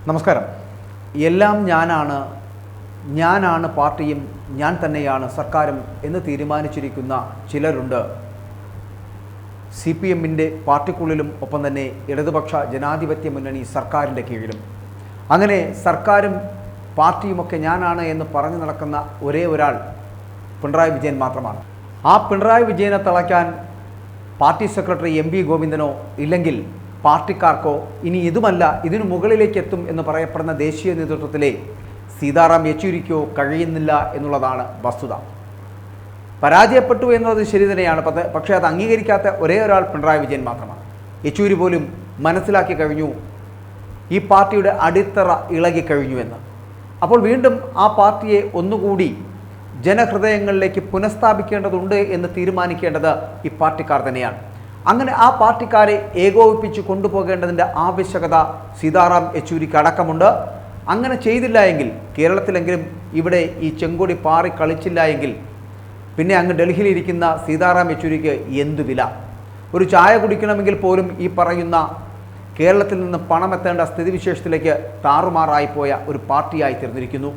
നമസ്കാരം. എല്ലാം ഞാനാണ് പാർട്ടിയും ഞാൻ തന്നെയാണ് സർക്കാരും എന്ന് തീരുമാനിച്ചിരിക്കുന്ന ചിലരുണ്ട്. CPM-ൻ്റെ പാർട്ടിക്കുള്ളിലും ഒപ്പം തന്നെ ഇടതുപക്ഷ ജനാധിപത്യ മുന്നണി സർക്കാരിൻ്റെ കീഴിലും. അങ്ങനെ സർക്കാരും പാർട്ടിയുമൊക്കെ ഞാനാണ് എന്ന് പറഞ്ഞു നടക്കുന്ന ഒരേ ഒരാൾ പിണറായി വിജയൻ മാത്രമാണ്. ആ പിണറായി വിജയനെ തളയ്ക്കാൻ പാർട്ടി സെക്രട്ടറി MV ഗോവിന്ദനോ ഇല്ലെങ്കിൽ പാർട്ടിക്കാർക്കോ ഇനി ഇതുമല്ല ഇതിനു മുകളിലേക്ക് എത്തും എന്ന് പറയപ്പെടുന്ന ദേശീയ നേതൃത്വത്തിലെ സീതാറാം യെച്ചൂരിക്കോ കഴിയുന്നില്ല എന്നുള്ളതാണ് വസ്തുത. പരാജയപ്പെട്ടു എന്നത് ശരി തന്നെയാണ്, പക്ഷേ അത് അംഗീകരിക്കാത്ത ഒരേ ഒരാൾ പിണറായി വിജയൻ മാത്രമാണ്. യെച്ചൂരി പോലും മനസ്സിലാക്കി കഴിഞ്ഞു ഈ പാർട്ടിയുടെ അടിത്തറ ഇളകിക്കഴിഞ്ഞു എന്ന്. അപ്പോൾ വീണ്ടും ആ പാർട്ടിയെ ഒന്നുകൂടി ജനഹൃദയങ്ങളിലേക്ക് പുനഃസ്ഥാപിക്കേണ്ടതുണ്ട് എന്ന് തീരുമാനിക്കേണ്ടത് ഈ പാർട്ടിക്കാർ തന്നെയാണ്. അങ്ങനെ ആ പാർട്ടിക്കാരെ ഏകോപിപ്പിച്ച് കൊണ്ടുപോകേണ്ടതിൻ്റെ ആവശ്യകത സീതാറാം യെച്ചൂരിക്ക് അടക്കമുണ്ട്. അങ്ങനെ ചെയ്തില്ല എങ്കിൽ, കേരളത്തിലെങ്കിലും ഇവിടെ ഈ ചെങ്കൊടി പാറി കളിച്ചില്ല എങ്കിൽ പിന്നെ അങ്ങ് ഡൽഹിയിലിരിക്കുന്ന സീതാറാം യെച്ചൂരിക്ക് എന്തു വില? ഒരു ചായ കുടിക്കണമെങ്കിൽ പോലും ഈ പറയുന്ന കേരളത്തിൽ നിന്ന് പണമെത്തേണ്ട സ്ഥിതിവിശേഷത്തിലേക്ക് താറുമാറായിപ്പോയ ഒരു പാർട്ടിയായി തീർന്നിരിക്കുന്നു.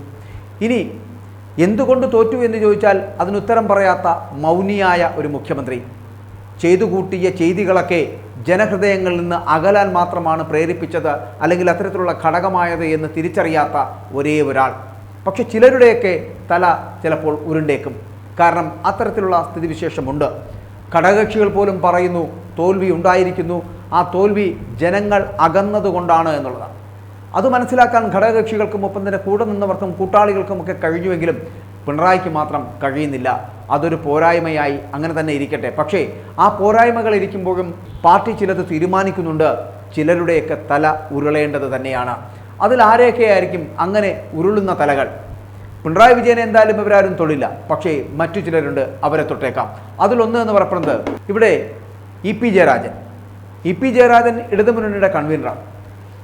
ഇനി എന്തുകൊണ്ട് തോറ്റു എന്ന് ചോദിച്ചാൽ അതിനുത്തരം പറയാത്ത മൗനിയായ ഒരു മുഖ്യമന്ത്രി, ചെയ്തു കൂട്ടിയ ചെയ്തികളൊക്കെ ജനഹൃദയങ്ങളിൽ നിന്ന് അകലാൻ മാത്രമാണ് പ്രേരിപ്പിച്ചത്, അല്ലെങ്കിൽ അത്തരത്തിലുള്ള ഘടകമായത് എന്ന് തിരിച്ചറിയാത്ത ഒരേ ഒരാൾ. പക്ഷെ ചിലരുടെയൊക്കെ തല ചിലപ്പോൾ ഉരുണ്ടേക്കും. കാരണം അത്തരത്തിലുള്ള സ്ഥിതിവിശേഷമുണ്ട്. ഘടകകക്ഷികൾ പോലും പറയുന്നു തോൽവി ഉണ്ടായിരിക്കുന്നു, ആ തോൽവി ജനങ്ങൾ അകന്നതുകൊണ്ടാണ് എന്നുള്ളതാണ്. അത് മനസ്സിലാക്കാൻ ഘടകകക്ഷികൾക്കും ഒപ്പം തന്നെ കൂടെ നിന്നവർക്കും കൂട്ടാളികൾക്കുമൊക്കെ കഴിഞ്ഞുവെങ്കിലും പിണറായിക്ക് മാത്രം കഴിയുന്നില്ല. അതൊരു പോരായ്മയായി അങ്ങനെ തന്നെ ഇരിക്കട്ടെ. പക്ഷേ ആ പോരായ്മകൾ ഇരിക്കുമ്പോഴും പാർട്ടി ചിലത് തീരുമാനിക്കുന്നുണ്ട്. ചിലരുടെയൊക്കെ തല ഉരുളേണ്ടത് തന്നെയാണ്. അതിൽ ആരെയൊക്കെ ആയിരിക്കും അങ്ങനെ ഉരുളുന്ന തലകൾ? പിണറായി വിജയനെ എന്തായാലും ഇവരാരും തൊഴില്ല, പക്ഷേ മറ്റു ചിലരുണ്ട്, അവരെ തൊട്ടേക്കാം. അതിലൊന്ന് എന്ന് പറയുന്നത് ഇവിടെ EP ജയരാജൻ ഇടതുമുന്നണിയുടെ കൺവീനറാണ്.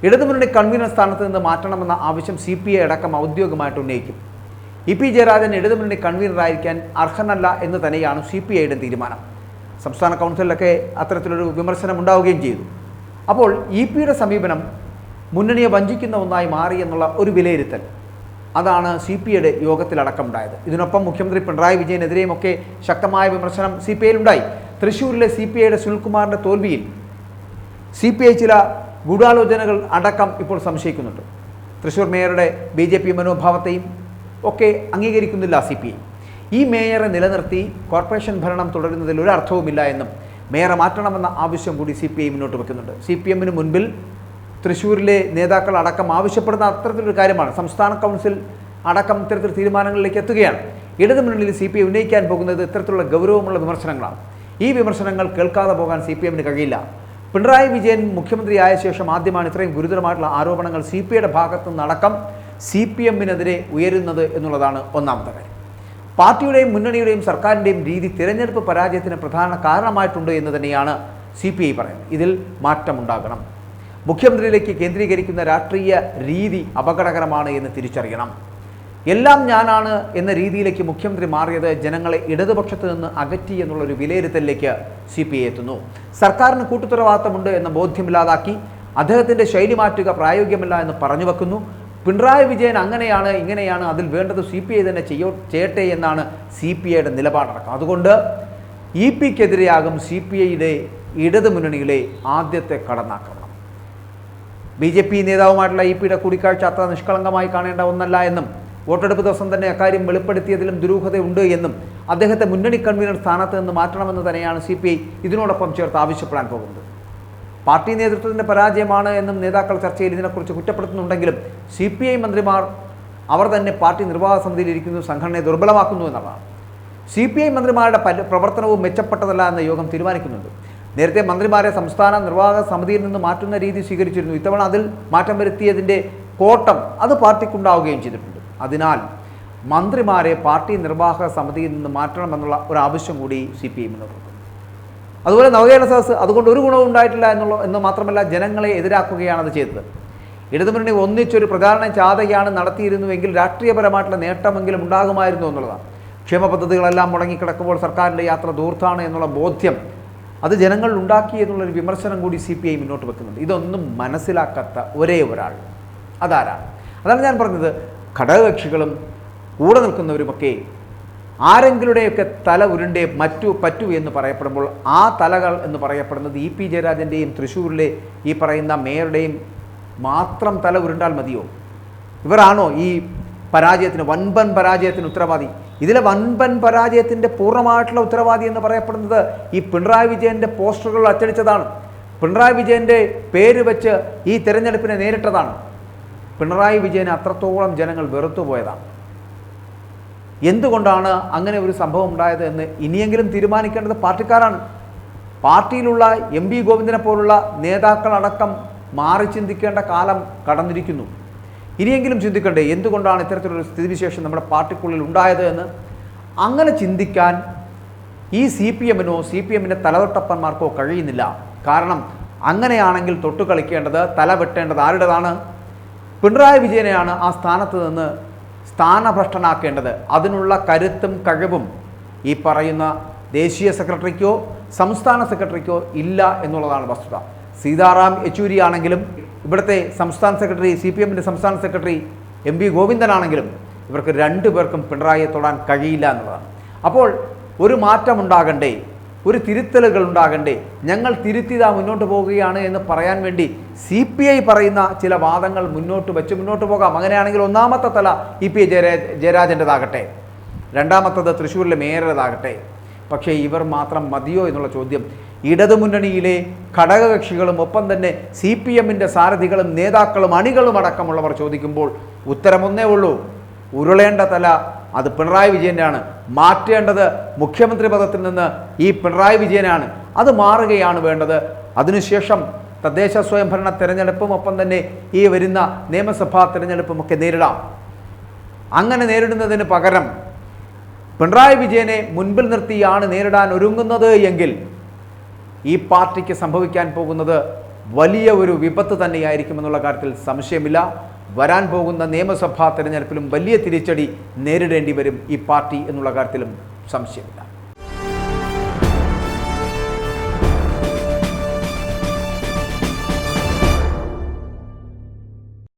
ഇടതുമുന്നണി കൺവീനർ സ്ഥാനത്ത് നിന്ന് മാറ്റണമെന്ന ആവശ്യം CPI അടക്കം ഔദ്യോഗികമായിട്ട് ഉന്നയിക്കും. EP ജയരാജൻ ഇടതുമുന്നണി കൺവീനറായിരിക്കാൻ അർഹനല്ല എന്ന് തന്നെയാണ് CPIയുടെ തീരുമാനം. സംസ്ഥാന കൗൺസിലിലൊക്കെ അത്തരത്തിലൊരു വിമർശനം ഉണ്ടാവുകയും ചെയ്തു. അപ്പോൾ EP-യുടെ സമീപനം മുന്നണിയെ വഞ്ചിക്കുന്ന ഒന്നായി മാറി എന്നുള്ള ഒരു വിലയിരുത്തൽ, അതാണ് CPIയുടെ യോഗത്തിലടക്കമുണ്ടായത്. ഇതിനൊപ്പം മുഖ്യമന്ത്രി പിണറായി വിജയനെതിരെയും ഒക്കെ ശക്തമായ വിമർശനം CPIയിലുണ്ടായി. തൃശ്ശൂരിലെ CPIയുടെ സുനിൽകുമാറിൻ്റെ തോൽവിയിൽ CPI ചില ഗൂഢാലോചനകൾ അടക്കം ഇപ്പോൾ സംശയിക്കുന്നുണ്ട്. തൃശ്ശൂർ മേയറുടെ BJP മനോഭാവത്തെയും ഒക്കെ അംഗീകരിക്കുന്നില്ല CPI. ഈ മേയറെ നിലനിർത്തി കോർപ്പറേഷൻ ഭരണം തുടരുന്നതിൽ ഒരു അർത്ഥവുമില്ല എന്നും മേയറെ മാറ്റണമെന്ന ആവശ്യം കൂടി CPI മുന്നോട്ട് വെക്കുന്നുണ്ട്. CPM-ന് മുൻപിൽ തൃശ്ശൂരിലെ നേതാക്കൾ അടക്കം ആവശ്യപ്പെടുന്ന അത്തരത്തിലൊരു കാര്യമാണ്. സംസ്ഥാന കൗൺസിൽ അടക്കം ഇത്തരത്തിൽ തീരുമാനങ്ങളിലേക്ക് എത്തുകയാണ്. ഇടതുമുന്നണിയിൽ CPI ഉന്നയിക്കാൻ പോകുന്നത് ഇത്തരത്തിലുള്ള ഗൗരവമുള്ള വിമർശനങ്ങളാണ്. ഈ വിമർശനങ്ങൾ കേൾക്കാതെ പോകാൻ CPM-ന് കഴിയില്ല. പിണറായി വിജയൻ മുഖ്യമന്ത്രിയായ ശേഷം ആദ്യമാണ് ഇത്രയും ഗുരുതരമായിട്ടുള്ള ആരോപണങ്ങൾ CPIയുടെ ഭാഗത്തു നിന്നടക്കം CPM-നെതിരെ ഉയരുന്നത് എന്നുള്ളതാണ് ഒന്നാമത്തെ കാര്യം. പാർട്ടിയുടെയും മുന്നണിയുടെയും സർക്കാരിൻ്റെയും രീതി തിരഞ്ഞെടുപ്പ് പരാജയത്തിന് പ്രധാന കാരണമായിട്ടുണ്ട് എന്ന് തന്നെയാണ് CPI പറയുന്നത്. ഇതിൽ മാറ്റമുണ്ടാകണം. മുഖ്യമന്ത്രിയിലേക്ക് കേന്ദ്രീകരിക്കുന്ന രാഷ്ട്രീയ രീതി അപകടകരമാണ് എന്ന് തിരിച്ചറിയണം. എല്ലാം ഞാനാണ് എന്ന രീതിയിലേക്ക് മുഖ്യമന്ത്രി മാറിയത് ജനങ്ങളെ ഇടതുപക്ഷത്ത് നിന്ന് അകറ്റി എന്നുള്ളൊരു വിലയിരുത്തലിലേക്ക് CPI എത്തുന്നു. സർക്കാരിന് കൂട്ടുത്തരവാദിത്തമുണ്ട് എന്ന ബോധ്യമില്ലാതാക്കി അദ്ദേഹത്തിൻ്റെ ശൈലി മാറ്റുക പ്രായോഗികമല്ല എന്ന് പറഞ്ഞു വെക്കുന്നു. പിണറായി വിജയൻ അങ്ങനെയാണ് ഇങ്ങനെയാണ്, അതിൽ വേണ്ടത് CPI തന്നെ ചെയ്യട്ടെ എന്നാണ് CPIയുടെ നിലപാടടക്കം. അതുകൊണ്ട് EP-ക്കെതിരെയാകും CPIയുടെ ഇടതുമുന്നണിയിലെ ആദ്യത്തെ കടന്നാക്രമണം. BJP നേതാവുമായിട്ടുള്ള EP-യുടെ കൂടിക്കാഴ്ച അത്ര നിഷ്കളങ്കമായി കാണേണ്ട ഒന്നല്ല എന്നും വോട്ടെടുപ്പ് ദിവസം തന്നെ അക്കാര്യം വെളിപ്പെടുത്തിയതിലും ദുരൂഹതയുണ്ട് എന്നും അദ്ദേഹത്തെ മുന്നണി കൺവീനർ സ്ഥാനത്ത് നിന്ന് മാറ്റണമെന്ന് തന്നെയാണ് CPI ഇതിനോടൊപ്പം ചേർത്ത് ആവശ്യപ്പെടാൻ പോകുന്നത്. പാർട്ടി നേതൃത്വത്തിൻ്റെ പരാജയമാണ് എന്നും നേതാക്കൾ ചർച്ചയിൽ ഇതിനെക്കുറിച്ച് കുറ്റപ്പെടുത്തുന്നുണ്ടെങ്കിലും CPI മന്ത്രിമാർ അവർ തന്നെ പാർട്ടി നിർവാഹക സമിതിയിലിരിക്കുന്നു, സംഘടനയെ ദുർബലമാക്കുന്നു എന്നുള്ളതാണ്. CPI മന്ത്രിമാരുടെ പ്രവർത്തനവും മെച്ചപ്പെട്ടതല്ല എന്ന യോഗം തീരുമാനിക്കുന്നുണ്ട്. നേരത്തെ മന്ത്രിമാരെ സംസ്ഥാന നിർവാഹക സമിതിയിൽ നിന്ന് മാറ്റുന്ന രീതി സ്വീകരിച്ചിരുന്നു. ഇത്തവണ അതിൽ മാറ്റം വരുത്തിയതിൻ്റെ കോട്ടം അത് പാർട്ടിക്കുണ്ടാവുകയും ചെയ്തിട്ടുണ്ട്. അതിനാൽ മന്ത്രിമാരെ പാർട്ടി നിർവാഹക സമിതിയിൽ നിന്ന് മാറ്റണമെന്നുള്ള ഒരു ആവശ്യം കൂടി CPI മുന്നോട്ട് വെക്കുന്നു. അതുപോലെ നവകേരള സദസ്സ് അതുകൊണ്ട് ഒരു ഗുണവും ഉണ്ടായിട്ടില്ല എന്ന് മാത്രമല്ല ജനങ്ങളെ എതിരാക്കുകയാണ് അത് ചെയ്തത്. ഇടതുമുന്നണി ഒന്നിച്ചൊരു പ്രചാരണ ജാഥയാണ് നടത്തിയിരുന്നുവെങ്കിൽ രാഷ്ട്രീയപരമായിട്ടുള്ള നേട്ടമെങ്കിലും ഉണ്ടാകുമായിരുന്നു എന്നുള്ളതാണ്. ക്ഷേമ പദ്ധതികളെല്ലാം മുടങ്ങിക്കിടക്കുമ്പോൾ സർക്കാരിൻ്റെ യാത്ര ദൂർത്താണ് എന്നുള്ള ബോധ്യം അത് ജനങ്ങൾ ഉണ്ടാക്കി എന്നുള്ളൊരു വിമർശനം കൂടി CPI മുന്നോട്ട് വെക്കുന്നുണ്ട്. ഇതൊന്നും മനസ്സിലാക്കാത്ത ഒരേ ഒരാൾ അതാരാണ്? അതാണ് ഞാൻ പറഞ്ഞത്, ഘടകകക്ഷികളും കൂടെ നിൽക്കുന്നവരുമൊക്കെ ആരെങ്കിലുടെയൊക്കെ തല ഉരുണ്ടേ പറ്റൂ എന്ന് പറയപ്പെടുമ്പോൾ ആ തലകൾ എന്ന് പറയപ്പെടുന്നത് ഇ പി ജയരാജൻ്റെയും തൃശ്ശൂരിലെ ഈ പറയുന്ന മേയറുടെയും മാത്രം തല ഉരുണ്ടാൽ മതിയോ? ഇവരാണോ ഈ പരാജയത്തിന്, വൻപൻ പരാജയത്തിന് ഉത്തരവാദി? ഇതിലെ വൻപൻ പരാജയത്തിൻ്റെ പൂർണ്ണമായിട്ടുള്ള ഉത്തരവാദി എന്ന് പറയപ്പെടുന്നത് ഈ പിണറായി വിജയൻ്റെ പോസ്റ്ററുകൾ അച്ചടിച്ചതാണ്. പിണറായി വിജയൻ്റെ പേര് വെച്ച് ഈ തിരഞ്ഞെടുപ്പിനെ നേരിട്ടതാണ്. പിണറായി വിജയനെ അത്രത്തോളം ജനങ്ങൾ വെറുത്തുപോയതാണ്. എന്തുകൊണ്ടാണ് അങ്ങനെ ഒരു സംഭവം ഉണ്ടായത് എന്ന് ഇനിയെങ്കിലും തീരുമാനിക്കേണ്ടത് പാർട്ടിക്കാരാണ്. പാർട്ടിയിലുള്ള എം വി ഗോവിന്ദനെ പോലുള്ള നേതാക്കളടക്കം മാറി ചിന്തിക്കേണ്ട കാലം കടന്നിരിക്കുന്നു. ഇനിയെങ്കിലും ചിന്തിക്കണ്ടേ എന്തുകൊണ്ടാണ് ഇത്തരത്തിലൊരു സ്ഥിതിവിശേഷം നമ്മുടെ പാർട്ടിക്കുള്ളിൽ ഉണ്ടായത് എന്ന്? അങ്ങനെ ചിന്തിക്കാൻ ഈ CPM-നോ CPM-ൻ്റെ തലതൊട്ടപ്പന്മാർക്കോ കഴിയുന്നില്ല. കാരണം അങ്ങനെയാണെങ്കിൽ തൊട്ടു കളിക്കേണ്ടത്, തല വെട്ടേണ്ടത് ആരുടേതാണ്? പിണറായി വിജയനെയാണ് ആ സ്ഥാനത്ത് നിന്ന് സ്ഥാനഭ്രഷ്ടനാക്കേണ്ടത്. അതിനുള്ള കരുത്തും കഴിവും ഈ പറയുന്ന ദേശീയ സെക്രട്ടറിക്കോ സംസ്ഥാന സെക്രട്ടറിക്കോ ഇല്ല എന്നുള്ളതാണ് വസ്തുത. സീതാറാം യെച്ചൂരി ആണെങ്കിലും ഇവിടുത്തെ സംസ്ഥാന സെക്രട്ടറി, CPM-ൻ്റെ സംസ്ഥാന സെക്രട്ടറി MV ഗോവിന്ദനാണെങ്കിലും ഇവർക്ക് രണ്ടുപേർക്കും പിണറായിയെ തൊടാൻ കഴിയില്ല എന്നുള്ളതാണ്. അപ്പോൾ ഒരു മാറ്റമുണ്ടാകണ്ടേ, ഒരു തിരുത്തലുകൾ ഉണ്ടാകണ്ടേ? ഞങ്ങൾ തിരുത്തിതാ മുന്നോട്ട് പോവുകയാണ് എന്ന് പറയാൻ വേണ്ടി CPI പറയുന്ന ചില വാദങ്ങൾ മുന്നോട്ട് പോകാം. അങ്ങനെയാണെങ്കിൽ ഒന്നാമത്തെ തല ഇ പി ജയരാജൻ്റെതാകട്ടെ, രണ്ടാമത്തത് തൃശ്ശൂരിലെ മേയറുടേതാകട്ടെ. പക്ഷേ ഇവർ മാത്രം മതിയോ എന്നുള്ള ചോദ്യം ഇടതുമുന്നണിയിലെ ഘടകകക്ഷികളും ഒപ്പം തന്നെ CPM-ൻ്റെ സാരഥികളും നേതാക്കളും അണികളും അടക്കമുള്ളവർ ചോദിക്കുമ്പോൾ ഉത്തരമൊന്നേ ഉള്ളൂ: ഉരുളേണ്ട തല അത് പിണറായി വിജയൻ്റെയാണ്. മാറ്റേണ്ടത് മുഖ്യമന്ത്രി പദത്തിൽ നിന്ന് ഈ പിണറായി വിജയനാണ്. അത് മാറുകയാണ് വേണ്ടത്. അതിനുശേഷം തദ്ദേശ സ്വയംഭരണ തെരഞ്ഞെടുപ്പും ഒപ്പം തന്നെ ഈ വരുന്ന നിയമസഭാ തെരഞ്ഞെടുപ്പും ഒക്കെ നേരിടാം. അങ്ങനെ നേരിടുന്നതിന് പകരം പിണറായി വിജയനെ മുൻപിൽ നിർത്തിയാണ് നേരിടാൻ ഒരുങ്ങുന്നത് എങ്കിൽ ഈ പാർട്ടിക്ക് സംഭവിക്കാൻ പോകുന്നത് വലിയ ഒരു വിപത്ത് തന്നെയായിരിക്കുമെന്നുള്ള കാര്യത്തിൽ സംശയമില്ല. വരാൻ പോകുന്ന നിയമസഭാ തെരഞ്ഞെടുപ്പിലും വലിയ തിരിച്ചടി നേരിടേണ്ടി വരും ഈ പാർട്ടി എന്നുള്ള കാര്യത്തിലും സംശയമില്ല.